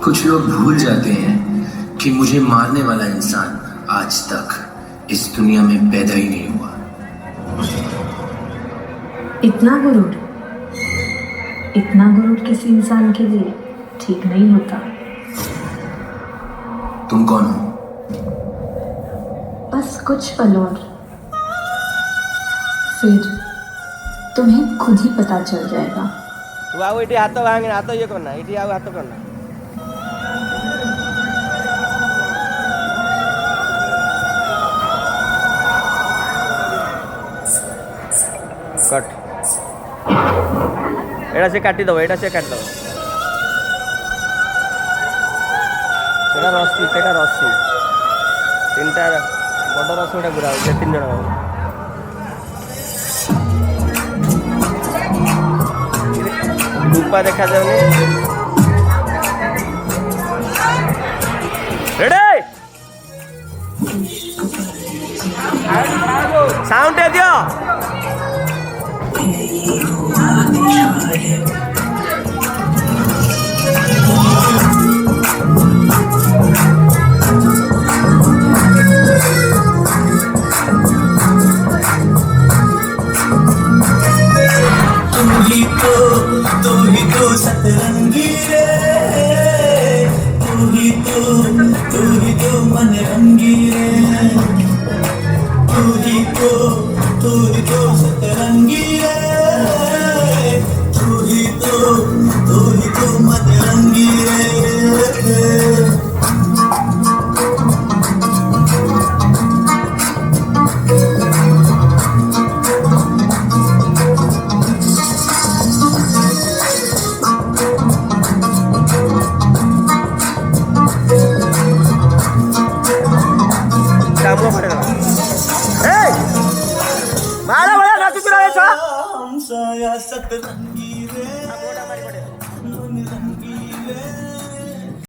कुछ लोग भूल जाते हैं कि मुझे मारने वाला इंसान आज तक इस दुनिया में पैदा ही नहीं हुआ। इतना गुरूर किसी इंसान के लिए ठीक नहीं होता। तुम कौन हो? बस कुछ पल और फिर तुम्हें खुद ही पता चल जाएगा। तू आओ इटी हाथ भांगे हाथ ये करना इटी आओ हाथ करना कट एटा से काटी दो एटा से काट दो सेटा रस्सी तीनटा बड़ रस्सी गोटे गुरा से 3 जण रूपा देखा जाऊनी रेडी साउंड दे दियो तू ही तो सतरंगी रे तू ही तो मन रंगी रे तू ही तो सतरंगी रे तू ही तो मन रंगी रे मारा बड़ा नाच रहा है सतरंगी रे